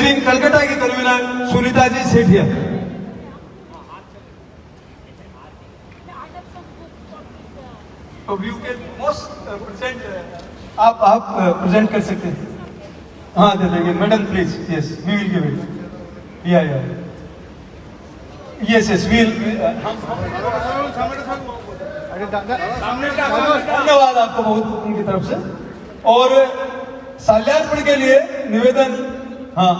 Team Calcutta की convener Sunita ji Sethia. You can most present, आप present कर सकते हैं। हाँ दे देंगे madam please. Yes we will give it. Yeah yes yes we will. धन्यवाद आपको बहुत उनकी तरफ से। और साल्यार्पण के लिए निवेदन, हाँ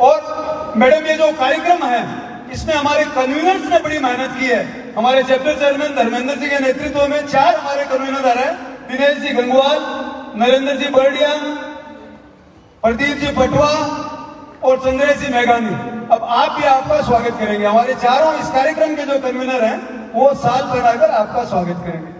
और मैडम ये जो कार्यक्रम है इसमें हमारे कन्वीनर्स ने बड़ी मेहनत की है। हमारे चैप्टर चेयरमैन धर्मेंद्र जी के नेतृत्व में 4 हमारे कन्वीनर आ रहे हैं, दिनेश जी गंगवाल, नरेंद्र जी बर्डिया, प्रदीप जी पटवा और चंद्रेश जी मेघानी। अब आप भी आपका स्वागत करेंगे। हमारे चारों इस कार्यक्रम के जो कन्वीनर हैं वो साल बनाकर आपका स्वागत करेंगे।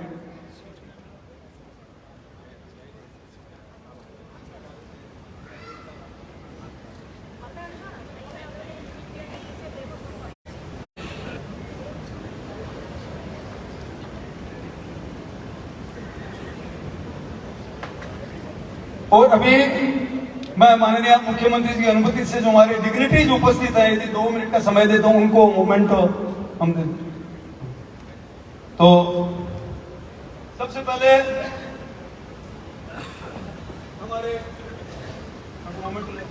और अभी मैं माननीय मुख्यमंत्री जी की अनुमति से जो हमारे डिग्निटरीज उपस्थित है, यदि 2 मिनट का समय देता हूं उनको मोमेंट हम दे। तो सबसे पहले हमारे मोमेंट ले।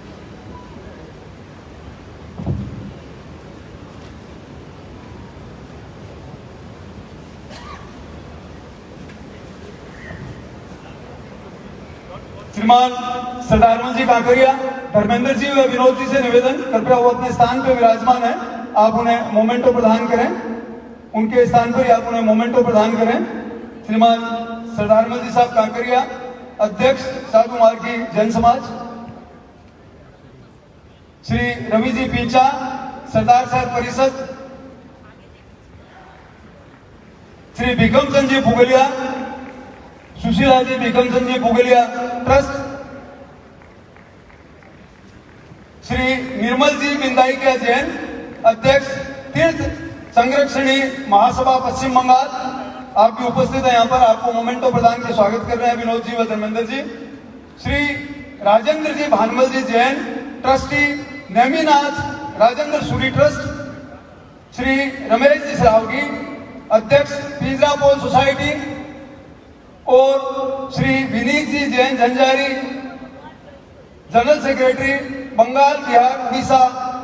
श्रीमान सरदारमल जी काकरिया, धर्मेंद्र जी व विनोद जी से निवेदन, कृपया वो अपने स्थान पर विराजमान है, आप उन्हें मोमेंटो प्रदान करें। उनके स्थान पर आप उन्हें मोमेंटो प्रदान करें। श्रीमान सरदारमल जी साहब काकरिया, अध्यक्ष साधु मार्गी जन समाज। श्री रवि जी पीचा, सरदार साहब परिषद। श्री भिकमचंद जी पुगलिया, सुशीला जी भिकमचंद जी पुगलिया ट्रस्ट। श्री निर्मल जी बिंदाईकिया जैन, अध्यक्ष तीर्थ संरक्षणी महासभा पश्चिम बंगाल, आप भी उपस्थित हैं यहाँ पर, आपको मोमेंटो प्रदान के स्वागत कर रहे हैं विनोद जी व धर्मेंद्र जी। श्री राजेंद्र जी भानमल जी जैन, ट्रस्टी नेमीनाथ राजेंद्र सूरी ट्रस्ट। श्री रमेश जी सरावगी, अध्यक्ष पिंजरा पोल सोसाइटी। और श्री विनीत जी जैन झंझारी, जनरल सेक्रेटरी बंगाल बिहार उड़ीसा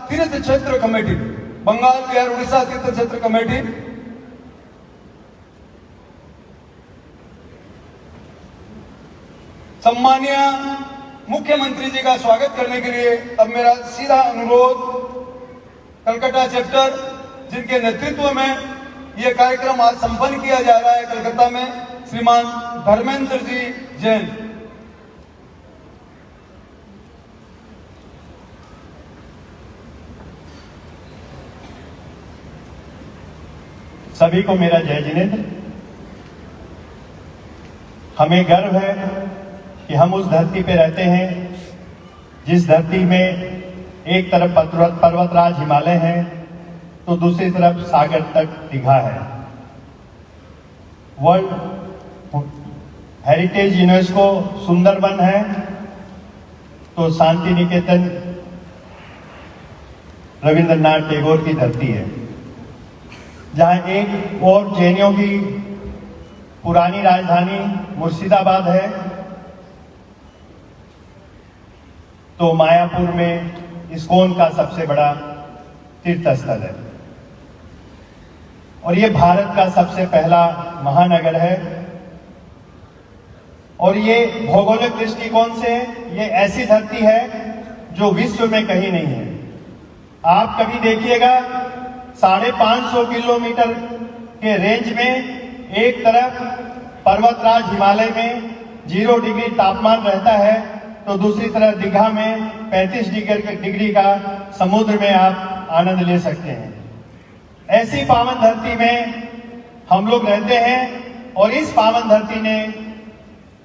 तीर्थ क्षेत्र कमेटी, बंगाल बिहार उड़ीसा तीर्थ क्षेत्र कमेटी। सम्मानीय मुख्यमंत्री जी का स्वागत करने के लिए अब मेरा सीधा अनुरोध कलकत्ता चैप्टर, जिनके नेतृत्व में यह कार्यक्रम आज संपन्न किया जा रहा है कलकत्ता में, श्रीमान धर्मेंद्र जी जैन। सभी को मेरा जय जिनेंद्र। हमें गर्व है कि हम उस धरती पे रहते हैं जिस धरती में एक तरफ पर्वतराज हिमालय है तो दूसरी तरफ सागर तक दीघा है। वर्ल्ड हेरिटेज यूनेस्को सुंदरबन है तो शांति निकेतन रविंद्रनाथ टैगोर की धरती है। जहां एक और जैनियों की पुरानी राजधानी मुर्शिदाबाद है तो मायापुर में इस्कॉन का सबसे बड़ा तीर्थ स्थल है और ये भारत का सबसे पहला महानगर है। और ये भौगोलिक दृष्टिकोण से ये ऐसी धरती है जो विश्व में कहीं नहीं है। आप कभी देखिएगा 550 किलोमीटर के रेंज में एक तरफ पर्वतराज हिमालय में 0 डिग्री तापमान रहता है तो दूसरी तरफ दीघा में 35 डिग्री का समुद्र में आप आनंद ले सकते हैं। ऐसी पावन धरती में हम लोग रहते हैं और इस पावन धरती ने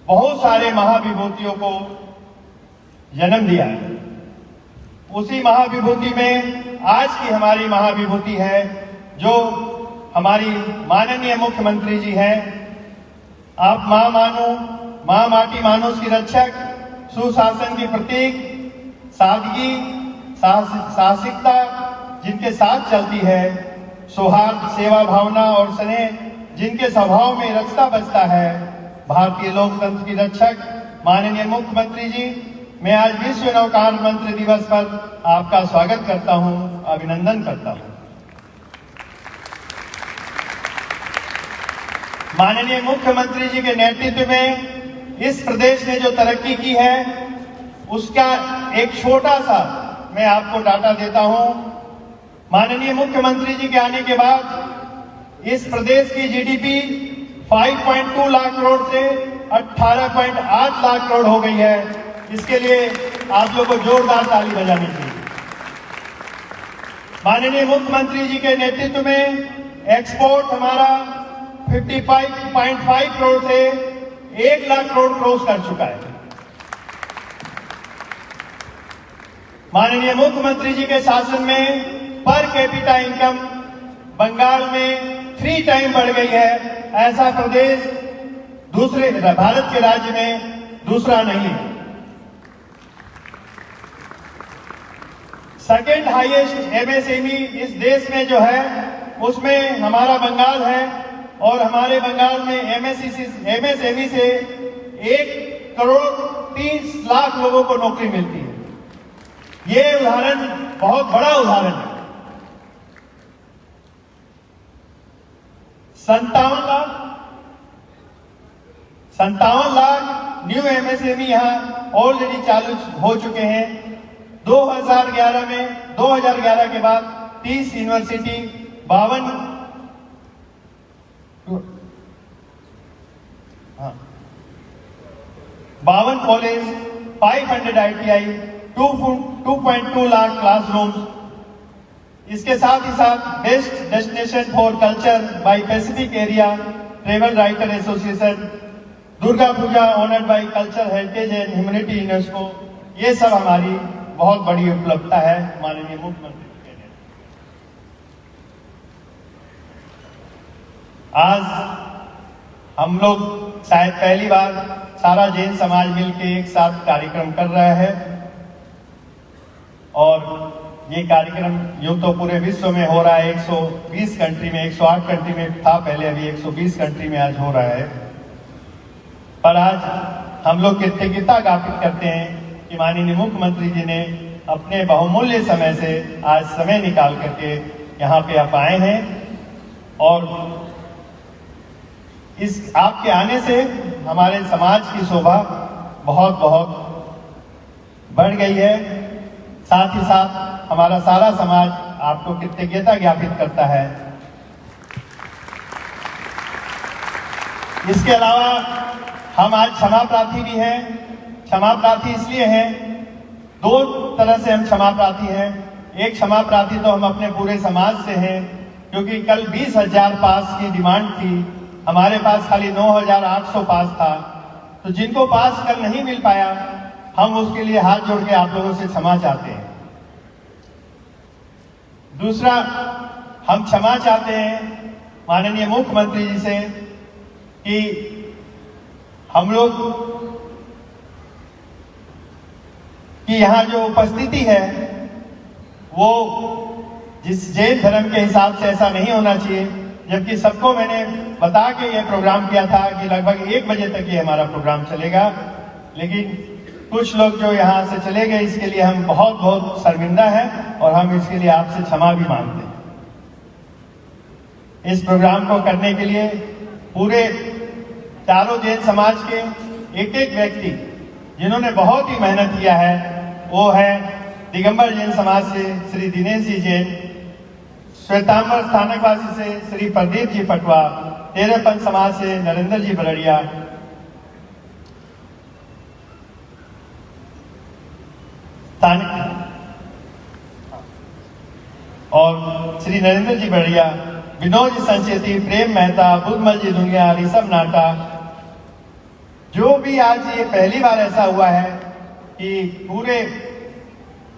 बहुत सारे महाविभूतियों को जन्म दिया है। उसी महाविभूति में आज की हमारी महाविभूति है जो हमारी माननीय मुख्यमंत्री जी हैं। आप मां मानो, मां माटी मानुष की रक्षक, सुशासन की प्रतीक, सादगी, साहसिकता जिनके साथ चलती है, सौहार्द, सेवा भावना और स्नेह जिनके स्वभाव में रचता बसता है, भारतीय लोकतंत्र की रक्षक माननीय मुख्यमंत्री जी, मैं आज विश्व नौकार मंत्री दिवस पर आपका स्वागत करता हूं, अभिनंदन करता हूं। माननीय मुख्यमंत्री जी के नेतृत्व में इस प्रदेश ने जो तरक्की की है उसका एक छोटा सा मैं आपको डाटा देता हूं। माननीय मुख्यमंत्री जी के आने के बाद इस प्रदेश की जीडीपी 5.2 लाख करोड़ से 18.8 लाख करोड़ हो गई है। इसके लिए आप लोगों को जोरदार ताली बजानी चाहिए। माननीय मुख्यमंत्री जी के नेतृत्व में एक्सपोर्ट हमारा 55.5 करोड़ से 1 लाख करोड़ क्रॉस कर चुका है। माननीय मुख्यमंत्री जी के शासन में पर कैपिटा इनकम बंगाल में 3 टाइम बढ़ गई है। ऐसा प्रदेश दूसरे भारत के राज्य में दूसरा नहीं है। सेकेंड हाईएस्ट एमएसएमई इस देश में जो है उसमें हमारा बंगाल है और हमारे बंगाल में एमएसएमई से 1 करोड़ 30 लाख लोगों को नौकरी मिलती है। ये उदाहरण बहुत बड़ा उदाहरण है। 57 लाख न्यू एमएसएमई यहां ऑलरेडी चालू हो चुके हैं। 2011 के बाद 30 university, 52 college, 500 ITI, 2.2 lakh classrooms. इसके साथ ही साथ best destination for culture by Pacific area travel writer association, Durga Puja honoured by culture heritage and humanity UNESCO. ये सब हमारी बहुत बड़ी उपलब्धता है माननीय मुख्यमंत्री के लिए। आज हम लोग शायद पहली बार सारा जैन समाज मिलकर एक साथ कार्यक्रम कर रहा है और ये कार्यक्रम यूं तो पूरे विश्व में हो रहा है। 120 कंट्री में, 108 कंट्री में था पहले, अभी 120 कंट्री में आज हो रहा है। पर आज हम लोग कृतज्ञता ज्ञापित करते हैं कि माननीय मुख्यमंत्री जी ने अपने बहुमूल्य समय से आज समय निकाल करके यहाँ पे आप आए हैं और इस आपके आने से हमारे समाज की शोभा बहुत बहुत बढ़ गई है। साथ ही साथ हमारा सारा समाज आपको कृतज्ञता ज्ञापित करता है। इसके अलावा हम आज क्षमा प्रार्थी भी हैं। क्षमा प्रार्थी इसलिए हैं, 2 तरह से हम क्षमा प्रार्थी हैं। एक क्षमा प्रार्थी तो हम अपने पूरे समाज से हैं, क्योंकि कल 20,000 पास की डिमांड थी, हमारे पास खाली 9,800 पास था। तो जिनको पास कल नहीं मिल पाया, हम उसके लिए हाथ जोड़ के आप लोगों से क्षमा चाहते हैं। दूसरा, हम क्षमा चाहते हैं माननीय मुख्यमंत्री जी से कि हम लोग की यहाँ जो उपस्थिति है वो जिस जैन धर्म के हिसाब से ऐसा नहीं होना चाहिए। जबकि सबको मैंने बता के ये प्रोग्राम किया था कि लगभग 1 बजे तक ये हमारा प्रोग्राम चलेगा, लेकिन कुछ लोग जो यहाँ से चले गए, इसके लिए हम बहुत बहुत शर्मिंदा हैं और हम इसके लिए आपसे क्षमा भी मांगते हैं। इस प्रोग्राम को करने के लिए पूरे चारों जैन समाज के एक एक व्यक्ति जिन्होंने बहुत ही मेहनत किया है, वो है दिगंबर जैन समाज से श्री दिनेश जी जैन, श्वेतांबर स्थानकवासी से श्री प्रदीप जी पटवा, तेरहपंथ समाज से नरेंद्र जी बरड़िया, और श्री नरेंद्र जी बरड़िया, विनोद जी संचेती, प्रेम मेहता, बुद्धमल जी दुनिया, ऋषभ नाटा। जो भी आज ये पहली बार ऐसा हुआ है कि पूरे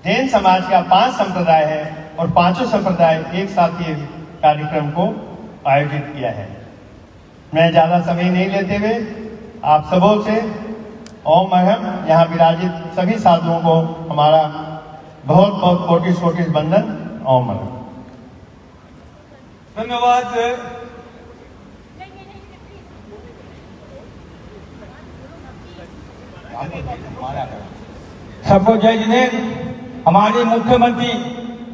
जैन समाज का 5 संप्रदाय है और पांचों संप्रदाय एक साथ ये कार्यक्रम को आयोजित किया है। मैं ज्यादा समय नहीं लेते हुए आप सबों से ओम अहम यहाँ विराजित सभी साधुओं को हमारा बहुत बहुत कोटि कोटि वंदन। ओम अहम। धन्यवाद। सबको जय जिनेन्द्र। हमारी मुख्यमंत्री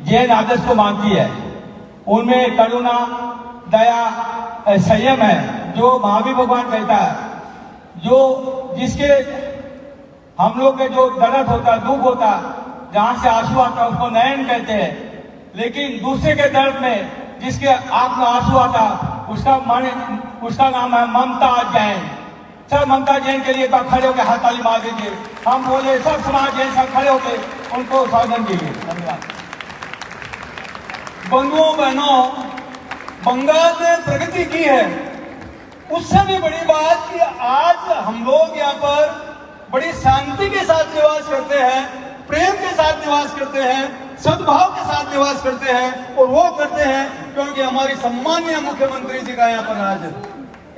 जैन आदर्श को मानती है, उनमें करुणा, दया, संयम है, जो महावीर भगवान कहता है, जो जिसके हम लोग के जो दर्द होता, दुख होता, जहां से आंसू आता उसको नयन कहते हैं, लेकिन दूसरे के दर्द में जिसके आंख में आंसू आता उसका नाम है ममता जैन। सब ममता जैन के लिए खड़े होकर हाथ ताली मार दीजिए। हम बोले सब समाज जैन सब खड़े होकर उनको स्वागत दीजिए। धन्यवाद। बंधुओं बहनों, बंगाल ने प्रगति की है। उससे भी बड़ी बात कि आज हम लोग यहाँ पर बड़ी शांति के साथ निवास करते हैं, प्रेम के साथ निवास करते हैं, सद्भाव के साथ निवास करते हैं, और वो करते हैं क्योंकि हमारी सम्मानीय मुख्यमंत्री जी का यहाँ पर राज है।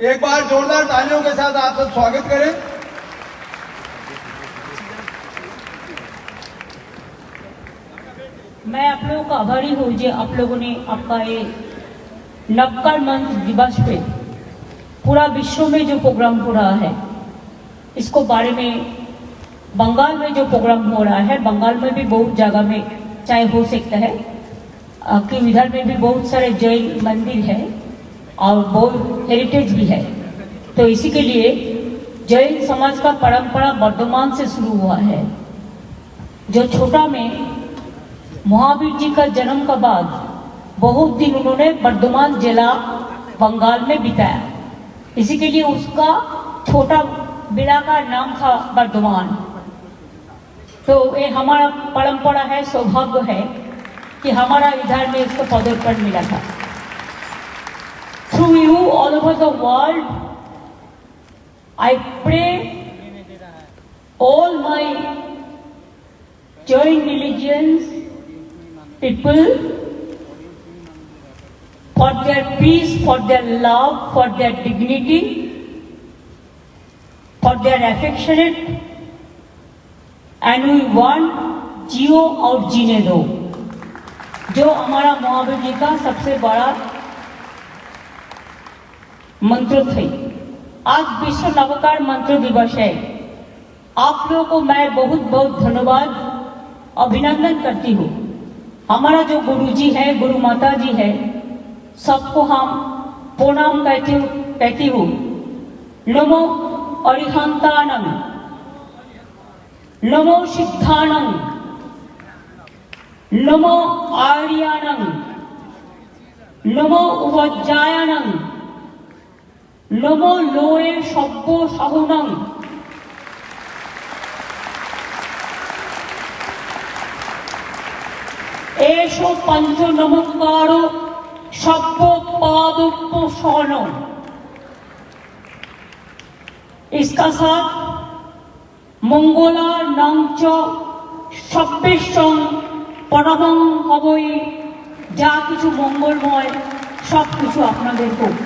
एक बार जोरदार तालियों के साथ आप सब स्वागत करें। मैं आप लोगों का आभारी हूँ जो आप लोगों ने आपका ये नवकार मंच दिवस पे पूरा विश्व में जो प्रोग्राम हो रहा है, इसको बारे में बंगाल में जो प्रोग्राम हो रहा है, बंगाल में भी बहुत जगह में चाहे हो सकता है कि इधर में भी बहुत सारे जैन मंदिर है और बहुत हेरिटेज भी है। तो इसी के लिए जैन समाज का परंपरा वर्धमान से शुरू हुआ है। जो छोटा में महावीर जी का जन्म का बाद बहुत दिन उन्होंने वर्धमान जिला बंगाल में बिताया, इसी के लिए उसका छोटा बेड़ा का नाम था वर्धमान। तो ये हमारा परंपरा है, सौभाग्य है कि हमारा इधर में इसको पदोत्तरण मिला था। Through you all over the world, I pray all my Jain religions people for their peace, for their love, for their dignity, for their affectionate, and we want जियो और जीने दो, जो हमारा महावीर जी का सबसे बड़ा मंत्र थे। आज विश्व नवकार मंत्र दिवस है। आप लोगों को मैं बहुत बहुत धन्यवाद, अभिनंदन करती हूँ। हमारा जो गुरुजी है, गुरु माता जी है, सबको हम प्रणाम कहती हूँ। नमो अरिहंतानंद, नमो सिद्धानंद, नमो आर्यानंद, नमो उवज्जायानंद, नमो लोए सभ्य साहुनंग। एषो पंच नमस्कारो सभ्य पादों शरण। इसका साथ मंगला नांच सभ्येशं परमं हवै, जा किछु मंगलमय सब किछु आपनादेर होक।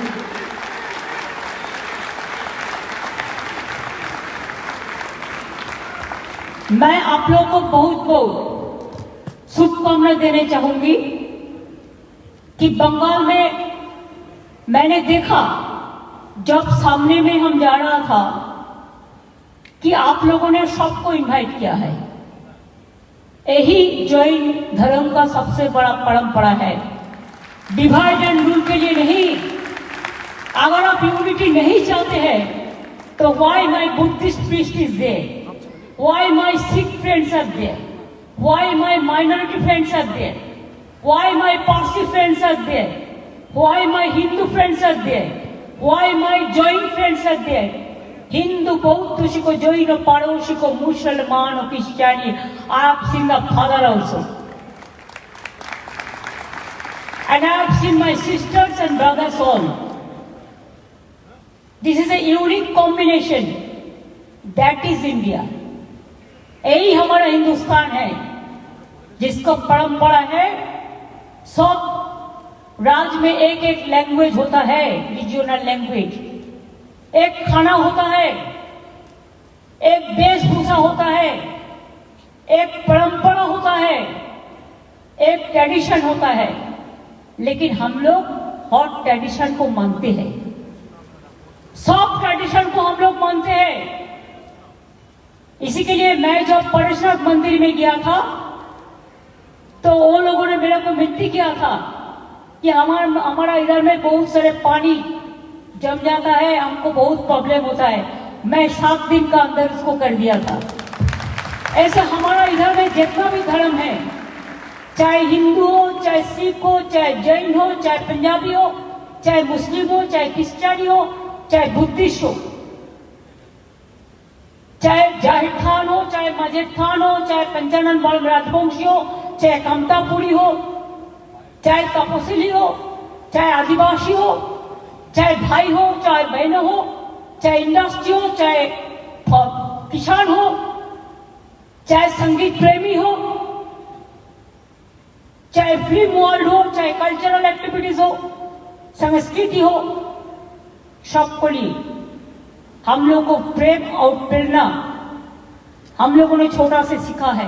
मैं आप लोगों को बहुत बहुत शुभकामनाएं देने चाहूंगी कि बंगाल में मैंने देखा जब सामने में हम जा रहा था कि आप लोगों ने सबको इनवाइट किया है। यही जैन धर्म का सबसे बड़ा परंपरा है। डिवाइड एंड रूल के लिए नहीं। अगर आप यूनिटी नहीं चाहते हैं तो why my Buddhist priest is there, why my Sikh friends are there, why my minority friends are there, why my Parsi friends are there, why my Hindu friends are there, why my Jain friends are there, Hindu, Bauddha, Sikh, Jain, Parsi, Muslim, Christian, I have seen the father also, and I have seen my sisters and brothers all. This is a unique combination. That is India. यही हमारा हिंदुस्तान है। जिसका परंपरा है, सब राज्य में एक एक लैंग्वेज होता है, रीजनल लैंग्वेज, एक खाना होता है, एक वेशभूषा होता है, एक परंपरा होता है, एक ट्रेडिशन होता है। लेकिन हम लोग हर ट्रेडिशन को मानते हैं, सब ट्रेडिशन को हम लोग मानते हैं। इसी के लिए मैं जब परेशनाथ मंदिर में गया था तो वो लोगों ने मेरे को विनती किया था कि हमारा इधर में बहुत सारे पानी जम जाता है, हमको बहुत प्रॉब्लम होता है। मैं 7 दिन का अंदर इसको कर दिया था। ऐसे हमारा इधर में जितना भी धर्म है, चाहे हिंदू हो, चाहे सिख हो, चाहे जैन हो, चाहे पंजाबी हो, चाहे मुस्लिम हो, चाहे क्रिश्चियन हो, चाहे बुद्धिस्ट हो, चाहे जाहिर खान हो, चाहे मजिद खान हो, चाहे पंचानन बाल राजवंशी हो, चाहे कमतापुरी हो, चाहे तपसिली हो, चाहे आदिवासी हो, चाहे भाई हो, चाहे बहन हो, चाहे इंडस्ट्री हो, चाहे किसान हो, चाहे संगीत प्रेमी हो, चाहे फिल्म वर्ल्ड हो, चाहे कल्चरल एक्टिविटीज हो, संस्कृति हो, सबको लिए हम लोग को प्रेम और प्रेरणा हम लोगों ने छोटा से सीखा है।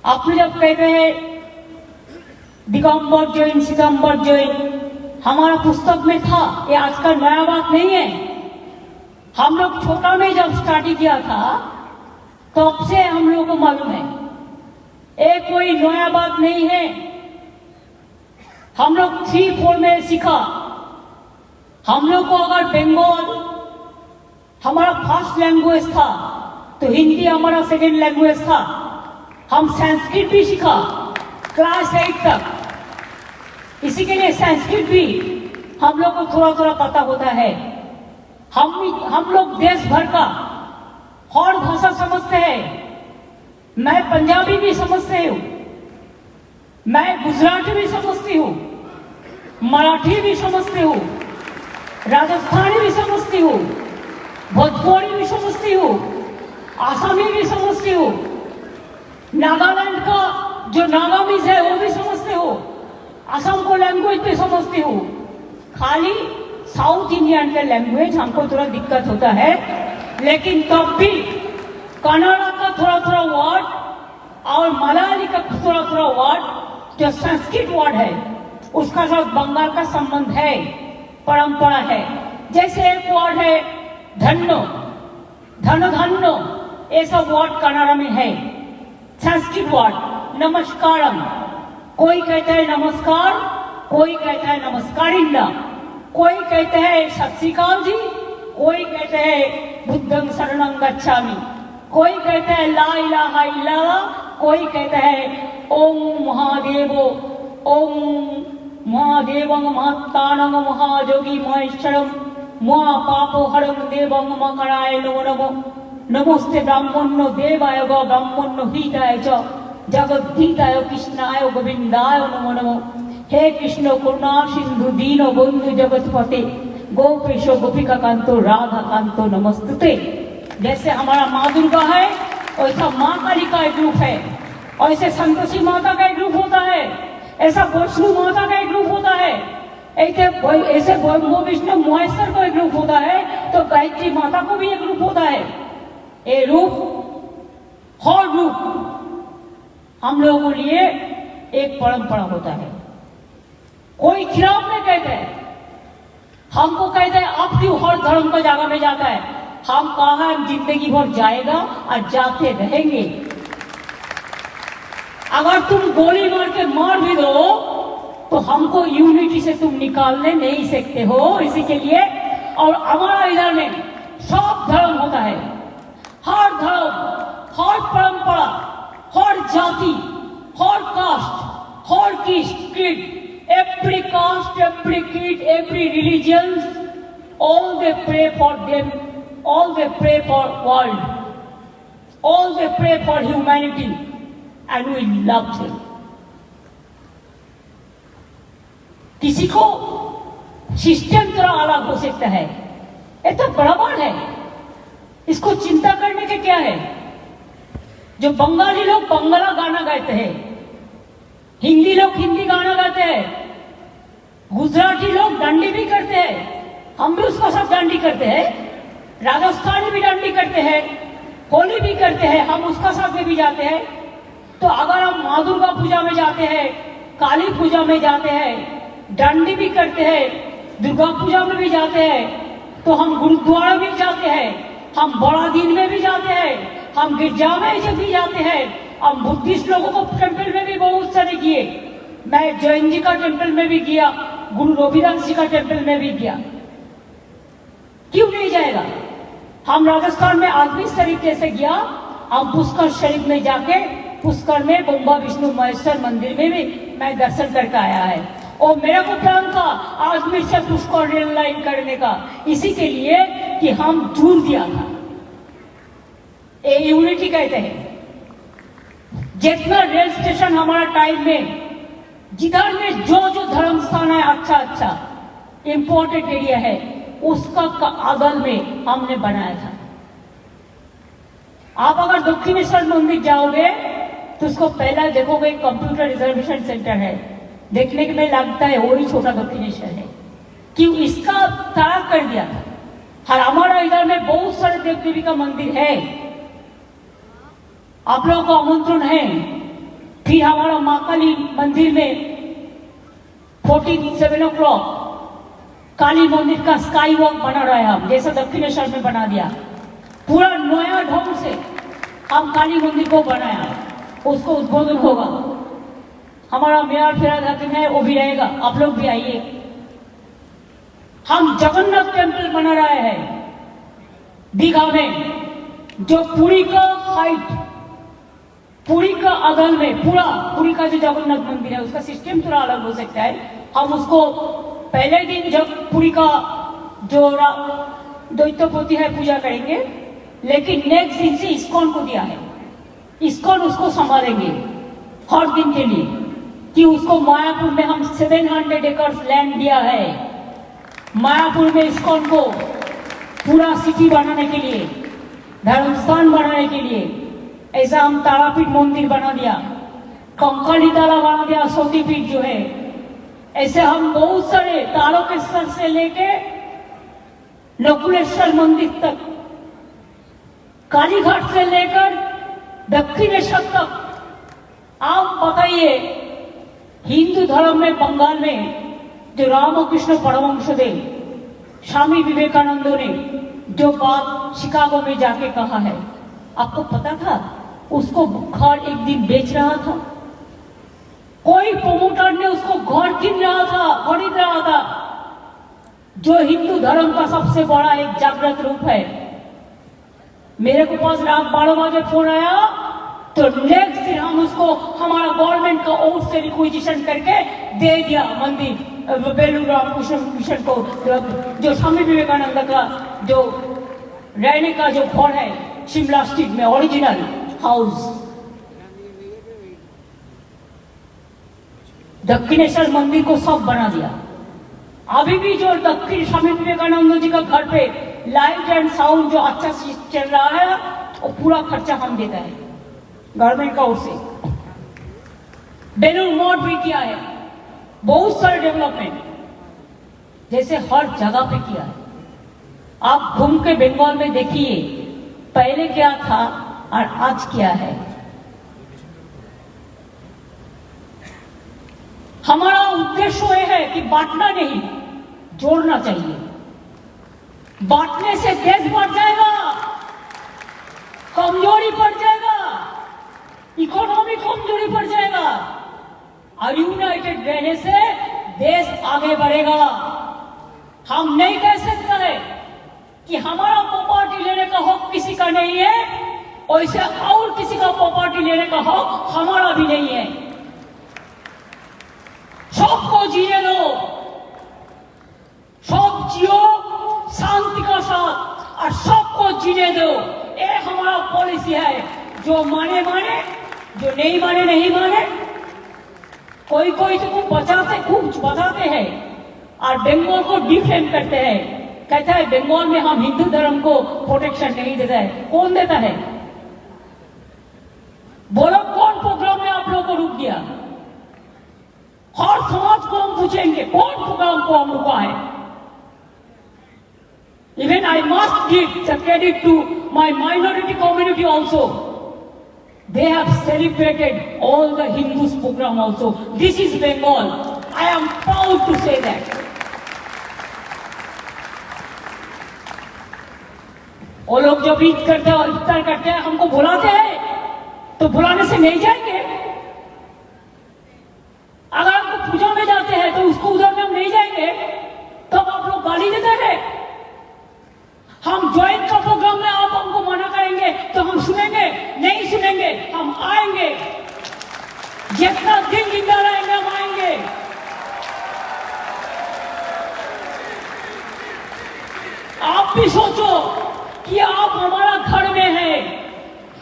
आप लोग जब कहते हैं दिगंबर जैन, सितंबर जैन, हमारा पुस्तक में था, ये आज का नया बात नहीं है। हम लोग छोटा में जब स्टडी किया था तब से हम लोगों को मालूम है, ये कोई नया बात नहीं है। हम लोग 3-4 में सीखा। हम लोग को अगर बंगाल हमारा फर्स्ट लैंग्वेज था तो हिंदी हमारा सेकेंड लैंग्वेज था। हम संस्कृत भी सीखा क्लास 8 तक। इसी के लिए संस्कृत भी हम लोग को थोड़ा थोड़ा पता होता है। हम लोग देश भर का हर भाषा समझते हैं। मैं पंजाबी भी समझती हूँ, मैं गुजराती भी समझती हूँ, मराठी भी समझती हूँ, राजस्थानी भी समझती हूँ, भोजपुरी भी समझती हूँ, आसामी भी समझती हूँ, नागालैंड का जो नागामीज है वो भी समझते हो, असम को लैंग्वेज भी समझती हूँ। खाली साउथ इंडियन का लैंग्वेज हमको थोड़ा दिक्कत होता है, लेकिन तब भी कन्नड़ा का थोड़ा थोड़ा वर्ड और मलयाली का थोड़ा थोड़ा वर्ड, जो संस्कृत वर्ड है उसका साथ बंगाल का संबंध है, परंपरा है। जैसे एक वर्ड है धन्नो, धन्नो, ये सब वर्ड कन्नड़ा में है। संस्कृत वर्ड नमस्कारम, कोई कहता है नमस्कार, कोई कहता है नमस्कारिंदा, कोई कहते हैं सत श्री अकाल जी, कोई कहते हैं बुद्धं शरणं गच्छामि, कोई कहते हैं ला इलाहा इल्लल्लाह, कोई कहते हैं ओम महादेवो, ओम महादेवं महात्तानं महायोगी महेश्वरम महापापो हरं देवं मकराय नमो नमो, नमस्ते ब्राह्मणो देवाय गो ब्राह्मणो हिताय च जगद्धिताय कृष्णाय गोविंदाय नमो नमो। हे कृष्ण करुणा सिंधु दीन बंधु जगतपते गोपेश गोपिका कांतो राधा कांतो नमस्ते। जैसे हमारा माँ दुर्गा है वैसा माँ काली का एक रूप है, ऐसे संतोषी माता का एक रूप होता है, ऐसा वैष्णु माता का एक रूप होता है, ऐसे विष्णु महेश्वर का एक रूप होता है, तो गायत्री माता को भी एक रूप होता है। ये रूप हर रूप हम लोगों के लिए एक परंपरा होता है। कोई खिलाफ नहीं कहते, हमको कहते हैं अब क्यों हर धर्म का जगह में जाता है। हम कहा हम जिंदगी भर जाएगा और जाते रहेंगे। अगर तुम गोली मार के मार भी दो तो हमको यूनिटी से तुम निकालने नहीं सकते हो। इसी के लिए और हमारा इधर में सब धर्म होता है, हर धर्म, हर परंपरा, हर जाति, हर cast, her creed, every caste, every creed, every religion, all they pray for them, all they pray for world, all they pray for humanity, and we love them. किसी को सिस्टम थोड़ा अलग हो सकता है, ये तो बराबर है, इसको चिंता करने के क्या है। जो बंगाली लोग बंगला गाना गाते हैं, हिंदी लोग हिंदी गाना गाते हैं, गुजराती लोग डंडी भी करते हैं, हम भी उसका सब डंडी करते हैं, राजस्थानी भी डंडी करते हैं, होली भी करते हैं, हम उसका साथ में भी जाते हैं। तो अगर हम माँ दुर्गा पूजा में जाते हैं, काली पूजा में जाते हैं, डंडी भी करते हैं, दुर्गा पूजा में भी जाते हैं, तो हम गुरुद्वारा भी जाते हैं, हम बड़ा दिन में भी जाते हैं, हम गिरजा में भी जाते हैं, हम बुद्धिस्ट लोगों को टेम्पल में भी बहुत सारे किए। मैं जैन जी का टेम्पल में भी गया, गुरु रविदास जी का टेम्पल में भी गया। क्यों नहीं जाएगा? हम राजस्थान में आदमी तरीके से गया, हम पुष्कर शरीफ में जाके पुष्कर में बम्बा विष्णु महेश्वर मंदिर में भी मैं दर्शन करके आया है। और मेरा को प्लान था आजमेर से पुष्कर रेल लाइन करने का, इसी के लिए कि हम जुड़ दिया था। ये यूनिटी कहते हैं। जितना रेल स्टेशन हमारा टाइम में जिधर में जो जो धर्म स्थान है अच्छा अच्छा इंपॉर्टेंट एरिया है, उसका आगल में हमने बनाया था। आप अगर दक्षिणेश्वर मंदिर जाओगे तो उसको पहला देखोगे कंप्यूटर रिजर्वेशन सेंटर है, देखने के में लगता है वही छोटा दक्षिणेश्वर है। क्यों? इसका त्याग कर दिया था। और हमारा इधर में बहुत सारे देव देवी का मंदिर है, आप लोगों को आमंत्रण है। फिर हमारा माँ काली मंदिर में 47 o'clock काली मंदिर का स्काई वॉक बना रहा है, हम जैसा दक्षिणेश्वर में बना दिया। पूरा नया ढंग से हम काली मंदिर को बनाया, उसको उद्बोधन होगा। हमारा मेयर फेरा जाते हैं, वो भी रहेगा, आप लोग भी आइए। हम जगन्नाथ टेम्पल बना रहे हैं दीघा में, जो पुरी का हाइट, पुरी का अगल में पूरा पुरी का जो जगन्नाथ मंदिर है उसका सिस्टम थोड़ा अलग हो सकता है। हम उसको पहले दिन जब पुरी का जो दैत्यपति है पूजा करेंगे, लेकिन नेक्स्ट दिन से इस्कॉन को दिया है, इस्कॉन उसको संभालेंगे हर दिन के लिए। कि उसको मायापुर में हम 700 एकड़ लैंड दिया है, मायापुर में इस्कॉन को पूरा सिटी बनाने के लिए, धर्मस्थान बनाने के लिए। ऐसा हम तारापीठ मंदिर बना दिया, कंकड़ी तारा बना दिया, सतीपीठ जो है। ऐसे हम बहुत सारे तारकेश्वर से लेके नकुलेश्वर मंदिर तक, कालीघाट से लेकर दक्षिणेश्वर तक। आप बताइए, हिंदू धर्म में बंगाल में जो रामकृष्ण परमहंसदेव स्वामी विवेकानंद ने जो बात शिकागो में जाके कहा है, आपको पता था? उसको घर एक दिन बेच रहा था, कोई प्रमोटर ने उसको घर खरीद रहा था, जो हिंदू धर्म का सबसे बड़ा एक जागृत रूप है। मेरे को पास रात 12 बजे फोन आया, तो नेक्स्ट दिन हम उसको हमारा गवर्नमेंट का ओर से रिक्विजिशन करके दे दिया मंदिर बेलूर रामकृष्ण मिशन को, जो स्वामी विवेकानंद का जो रहने का जो घर है शिमला स्ट्रीट में, ओरिजिनल हाउस। दक्षिणेश्वर मंदिर को सब बना दिया। अभी भी जो दक्षिण स्वामी विवेकानंद जी का घर पे लाइट एंड साउंड जो अच्छा चल रहा है, वो पूरा खर्चा हम देता है गवर्नमेंट का ओर से। बेलूर मठ भी किया है, बहुत सारे डेवलपमेंट जैसे हर जगह पे किया है। आप घूम के बंगाल में देखिए पहले क्या था और आज क्या है। हमारा उद्देश्य यह है कि बांटना नहीं, जोड़ना चाहिए। बांटने से देश बढ़ जाएगा, कमजोरी बढ़ जाएगा, इकोनॉमी कमजोरी बढ़ जाएगा। और यूनाइटेड रहने से देश आगे बढ़ेगा। हम नहीं कह सकते है कि हमारा प्रॉपर्टी लेने का हक किसी का नहीं है, वैसे और किसी का प्रॉपर्टी लेने का हक हमारा भी नहीं है। सबको जीने दो, सब जियो शांति का साथ और सबको जीने दो। ये हमारा पॉलिसी है। जो माने माने, जो नहीं माने नहीं माने। कोई कोई तो खूब बताते हैं और बंगाल को डिफेम करते हैं, कहता है बंगाल में हम हिंदू धर्म को प्रोटेक्शन नहीं देता है। कौन देता है? हर समाज को हम पूछेंगे कौन प्रोग्राम को हम रुका है। Even I must give the credit to my minority community also. They have celebrated all the Hindus program also. This is Bengal. I am proud to say that. वो लोग जब ईद करते हैं और इफ्तार करते हैं हमको बुलाते हैं, तो बुलाने से नहीं जाएंगे। अगर आपको पूजा में जाते हैं तो उसको उधर में हम नहीं जाएंगे, तब आप लोग गाली देते हैं। हम ज्वाइन का प्रोग्राम में आप हमको मना करेंगे तो हम सुनेंगे नहीं सुनेंगे, हम आएंगे। जितना दिन जिंदा रहेंगे हम आएंगे। आप भी सोचो कि आप हमारा घर में है,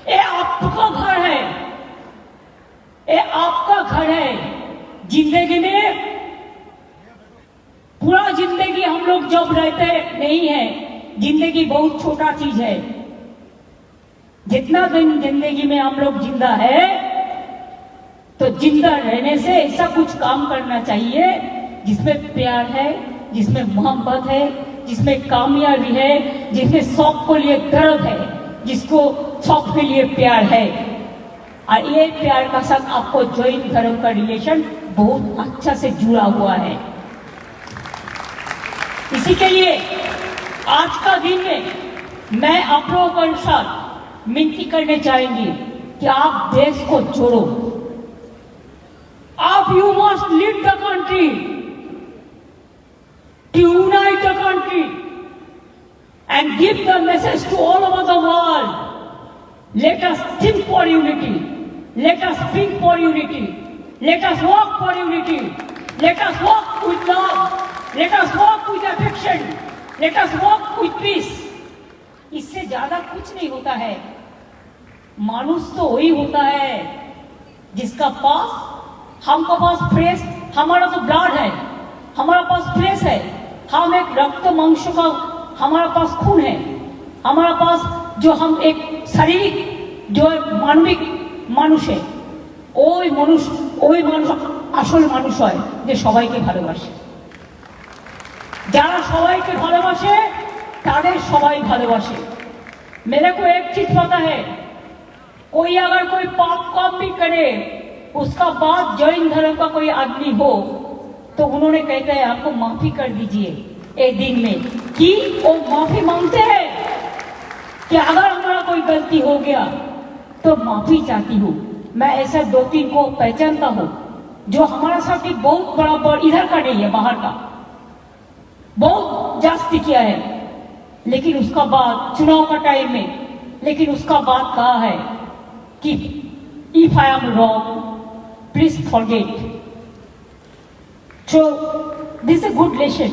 ये आपका घर है, ये आपका घर है। जिंदगी में पूरा जिंदगी हम लोग जब रहते नहीं है, जिंदगी बहुत छोटा चीज है। जितना दिन जिंदगी में हम लोग जिंदा है, तो जिंदा रहने से ऐसा कुछ काम करना चाहिए जिसमें प्यार है, जिसमें मोहब्बत है, जिसमें कामयाबी है, जिसमें शौक को लिए गर्व है, जिसको शौक के लिए प्यार है। और ये प्यार का साथ आपको जैन धर्म का रिलेशन बहुत अच्छा से जुड़ा हुआ है। इसी के लिए आज का दिन में मैं आप लोगों के साथ विनती करने चाहेंगी कि आप देश को जोड़ो। आप you must lead the country to unite the country and give the message to all over the world. Let us think for unity. Let us speak for unity. Let us work for unity. Let us work with love. Let us work with affection. Let us work with peace. इससे ज्यादा कुछ नहीं होता है। मानुष तो वही होता है जिसका पास, हमको पास फ्रेश, हमारा तो ब्लड है, हमारा पास फ्रेश है, हम एक रक्त मांस का, हमारा पास खून है, हमारा पास जो हम एक शारीरिक जो मानविक मानुष है, ওই মানুষ আসল মানুষ হয় যে সবাইকে ভালোবাসে। যারা সবাইকে ভালোবাসে তাদের সবাই ভালোবাসে। मेरे को एक चीज पता है, कोई अगर कोई पाप काम भी करे, उसका बाद जैन धर्म का कोई आदमी हो तो उन्होंने कहते हैं आपको माफी कर दीजिए एक दिन में, कि वो माफी मांगते हैं कि अगर हमारा कोई गलती हो गया तो माफी चाहती हूँ। मैं ऐसा 2-3 को पहचानता हूँ जो हमारा साथ एक बहुत बड़ा इधर का नहीं है, बाहर का बहुत जास्ती किया है, लेकिन उसका बाद चुनाव का टाइम में, लेकिन उसका बाद कहा है कि if I am wrong please forget. So this is a good lesson.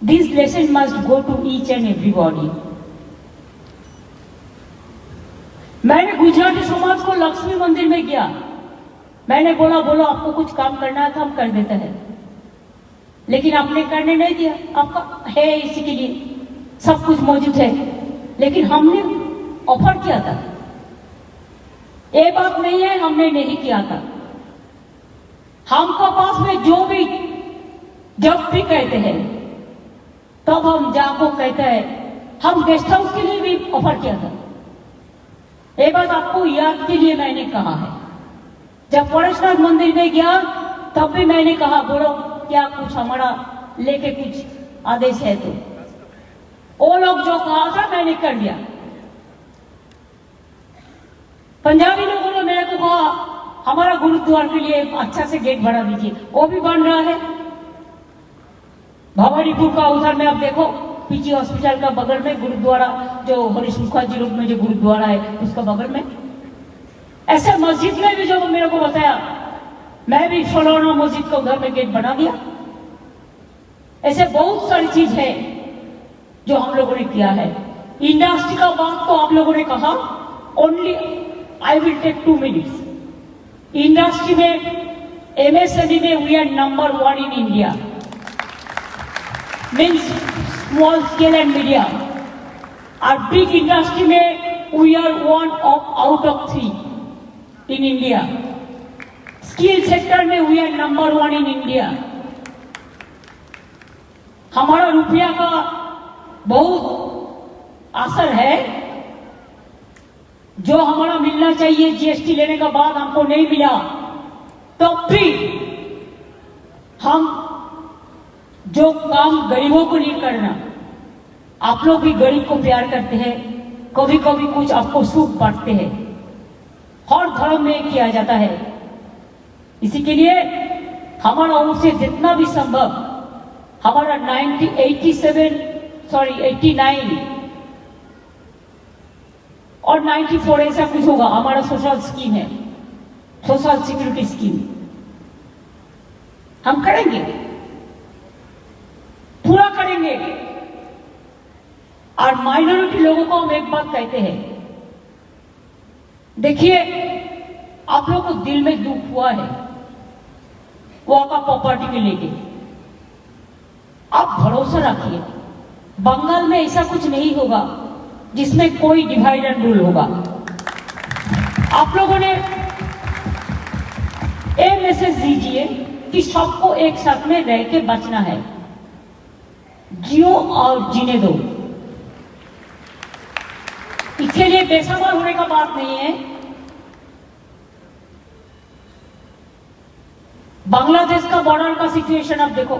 This lesson must go to each and everybody. मैंने गुजराती समाज को लक्ष्मी मंदिर में गया, मैंने बोला बोलो आपको कुछ काम करना है तो हम कर देते हैं, लेकिन आपने करने नहीं दिया। आपका है इसी के लिए सब कुछ मौजूद है, लेकिन हमने ऑफर किया था, ये बात नहीं है हमने नहीं किया था। हमको पास में जो भी जब भी कहते हैं तब हम जाको कहते हैं, हम गेस्ट हाउस के लिए भी ऑफर किया था। ये बात आपको याद के लिए मैंने कहा है। जब परेशनाथ मंदिर में गया तब भी मैंने कहा बोलो क्या कुछ हमारा लेके कुछ आदेश है तो, वो लोग जो कहा था मैंने कर दिया। पंजाबी लोगों ने मेरे को कहा हमारा गुरुद्वार के लिए अच्छा से गेट बना दीजिए, वो भी बन रहा है भवानीपुर का उधर में। आप देखो पीजी हॉस्पिटल का बगल में गुरुद्वारा, जो हरीश मुखर्जी रोड में जो गुरुद्वारा है उसका बगल में। ऐसे मस्जिद में भी जो मेरे को बताया, मैं भी फलौना मस्जिद का उधर में गेट बना दिया। ऐसे बहुत सारी चीज है जो हम लोगों ने किया है। इंडस्ट्री का बात तो आप लोगों ने कहा, only I will take 2 minutes। Industry में एमएसएमई में we are number 1 in India, means small scale and medium. और बिग इंडस्ट्री में we are 1 out of 3 in India. Skill sector में we are number 1 in India. हमारा रुपया का बहुत असर है, जो हमारा मिलना चाहिए जीएसटी लेने के बाद हमको नहीं मिला, तो भी हम जो काम गरीबों को नहीं करना, आप लोग भी गरीब को प्यार करते हैं, कभी कभी कुछ आपको सुख बांटते हैं, हर धर्म में किया जाता है। इसी के लिए हमारा ओर से जितना भी संभव, हमारा 89 और 94 ऐसा कुछ होगा, हमारा सोशल स्कीम है, सोशल सिक्योरिटी स्कीम हम करेंगे, पूरा करेंगे। और माइनॉरिटी लोगों को हम एक बात कहते हैं, देखिए आप लोगों को दिल में दुख हुआ है वो का प्रॉपर्टी के लेके, आप भरोसा रखिए बंगाल में ऐसा कुछ नहीं होगा जिसमें कोई डिवाइड एंड रूल होगा। आप लोगों ने ये मैसेज दीजिए कि सबको एक साथ में रह के बचना है, जियो और जीने दो। इसके लिए बेसब्र होने का बात नहीं है। बांग्लादेश का बॉर्डर का सिचुएशन आप देखो,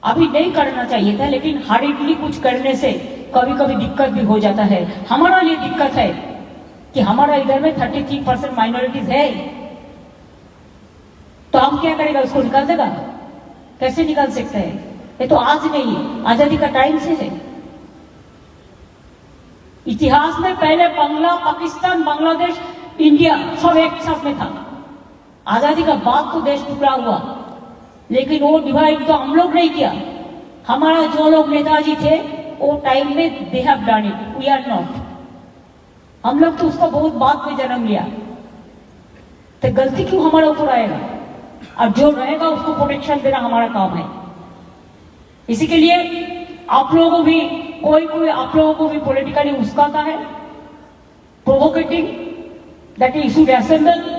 अभी नहीं करना चाहिए था, लेकिन हार्डली कुछ करने से कभी कभी दिक्कत भी हो जाता है। हमारा लिए दिक्कत है कि हमारा इधर में 33% माइनॉरिटीज है, तो हम क्या करेगा, उसको निकाल देगा? कैसे निकाल सकते हैं? ये तो आज नहीं, आजादी का टाइम से है। इतिहास में पहले पाकिस्तान, बांग्लादेश, इंडिया सब एक साथ में था। आजादी का बाद तो देश टुकड़ा हुआ, लेकिन वो डिवाइड तो हम लोग नहीं किया। हमारा जो लोग नेताजी थे वो टाइम में they have done it, we are not. हम लोग तो उसको बहुत बाद में जन्म लिया, तो गलती क्यों हमारे ऊपर आएगा? और जो रहेगा उसको प्रोटेक्शन देना हमारा काम है। इसी के लिए आप लोगों को भी कोई आप लोगों को भी पॉलिटिकली उस्काता है, provocating, that you should assemble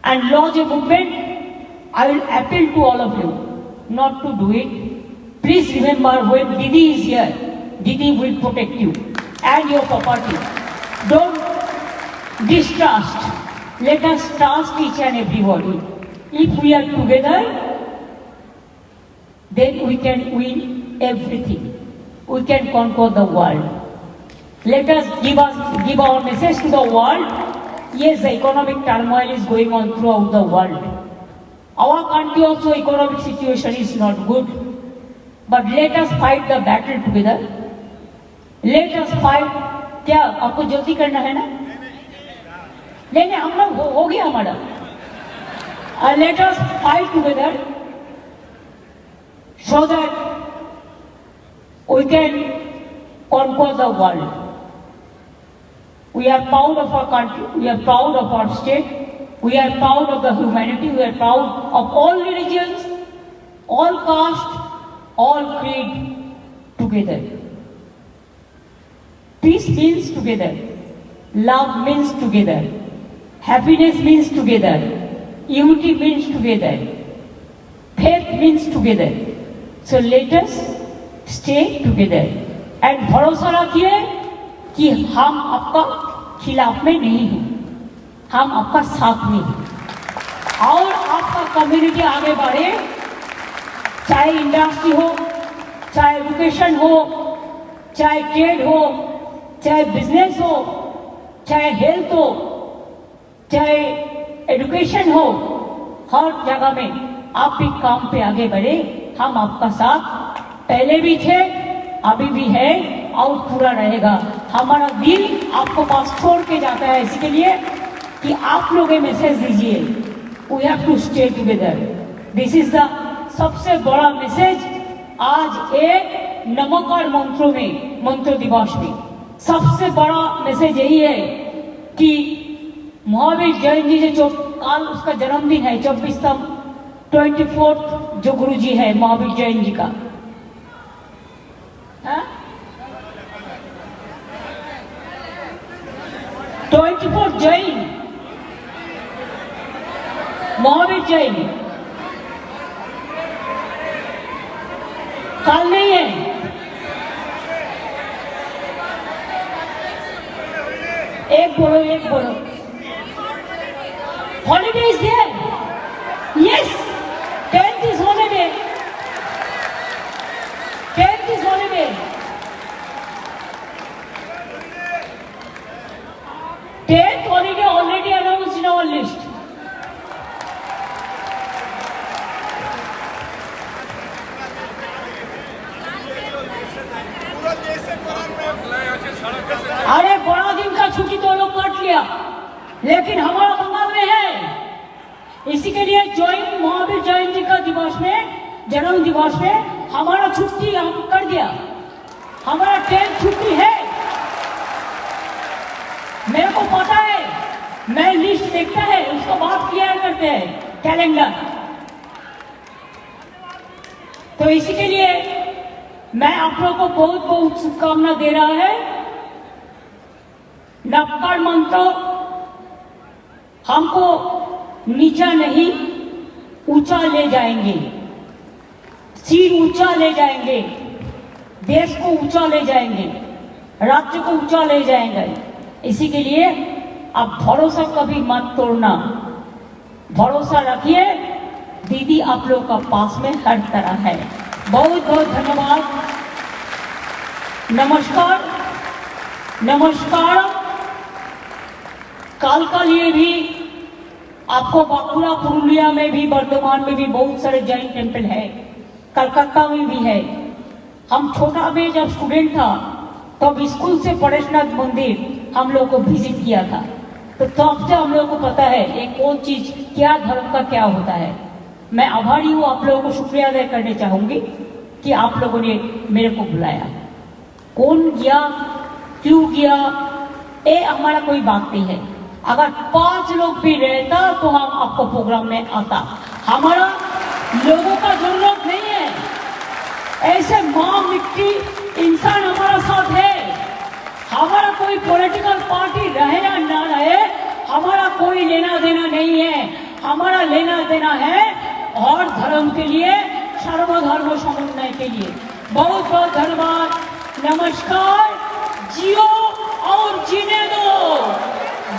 and launch a movement. I will appeal to all of you not to do it. Please remember, when Didi is here, Didi will protect you and your property. Don't distrust. Let us trust each and everybody. If we are together, then we can win everything. We can conquer the world. Let us give our message to the world. Yes, the economic turmoil is going on throughout the world. Our country also economic situation is not good, but let us fight the battle together. Let us fight. क्या आपको जल्दी करना है ना? नहीं, हम लोग हो गया हमारा। Let us fight together so that we can conquer the world. We are proud of our country. We are proud of our state. We are proud of the humanity. We are proud of all religions, all caste, all creed together. Peace means together. Love means together. Happiness means together. Unity means together. Faith means together. So let us stay together. And भरोसा रखिए कि हम आपका खिलाफ में नहीं हैं, हम आपका साथ में हैं। और आपका कम्युनिटी आगे बढ़े, चाहे इंडस्ट्री हो, चाहे एजुकेशन हो, चाहे ट्रेड हो, चाहे बिजनेस हो, चाहे हेल्थ हो, चाहे एजुकेशन हो, हर जगह में आप भी काम पे आगे बढ़े। हम आपका साथ पहले भी थे, अभी भी है और पूरा रहेगा। हमारा दिल आपको पास छोड़ के जाता है, इसके लिए कि आप लोग ये मैसेज दीजिए, we have to stay together. This is the सबसे बड़ा मैसेज आज एक नमक मंत्रों में, मंत्र दिवस में सबसे बड़ा मैसेज यही है कि महावीर जैन जी जो कल उसका जन्मदिन है 24 जो गुरु जी है महावीर जैन जी का, 24 जैन महावीर जैन कल नहीं है, एक बोलो holiday is there, yes 10th is holiday, 10th is holiday, 10th holiday already announced in our list. अरे बड़ा दिन का छुट्टी तो लोग काट लिया, लेकिन हमारा बंगाल में है। इसी के लिए जैन महावीर जैन जी का दिवस में, जन्म दिवस में हमारा छुट्टी हम कर दिया, हमारा 10th छुट्टी है। मेरे को पता है, मैं लिस्ट देखता है, उसको बात किया करते हैं कैलेंडर। तो इसी के लिए मैं आप लोगों को बहुत बहुत शुभकामना दे रहा है। नक्कड़ मंत्र हमको नीचा नहीं ऊंचा ले जाएंगे, सिर ऊंचा ले जाएंगे, देश को ऊंचा ले जाएंगे, राज्य को ऊंचा ले जाएंगे। इसी के लिए आप भरोसा कभी मत तोड़ना, भरोसा रखिए, दीदी आप लोग का पास में हर तरह है। बहुत बहुत धन्यवाद। नमस्कार नमस्कार। काल का लिए भी आपको बांकुड़ा पुरुलिया में भी, वर्धमान में भी बहुत सारे जैन टेम्पल है, कलकत्ता में भी है। हम छोटा में जब स्टूडेंट था तब स्कूल से परेशनाथ मंदिर हम लोग को विजिट किया था, तो तब से हम लोग को पता है ये कौन चीज क्या धर्म का क्या होता है। मैं आभारी हूँ, आप लोगों को शुक्रिया अदा करने चाहूंगी कि आप लोगों ने मेरे को बुलाया। कौन गया, क्यों गया, ये हमारा कोई बात नहीं है। अगर 5 लोग भी रहता तो हम आपको प्रोग्राम में आता। हमारा लोगों का जरूरत नहीं है, ऐसे माँ मिट्टी इंसान हमारा साथ है। हमारा कोई पॉलिटिकल पार्टी रहे या ना रहे, हमारा कोई लेना देना नहीं है। हमारा लेना देना है और धर्म के लिए, सर्वधर्म समन्वय के लिए। बहुत बहुत धन्यवाद। नमस्कार। जियो और जीने दो,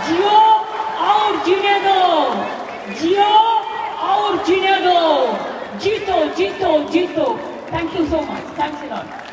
जियो और जीने दो, जियो और जीने दो, जीतो जीतो जीतो। Thank you so much, thanks a lot.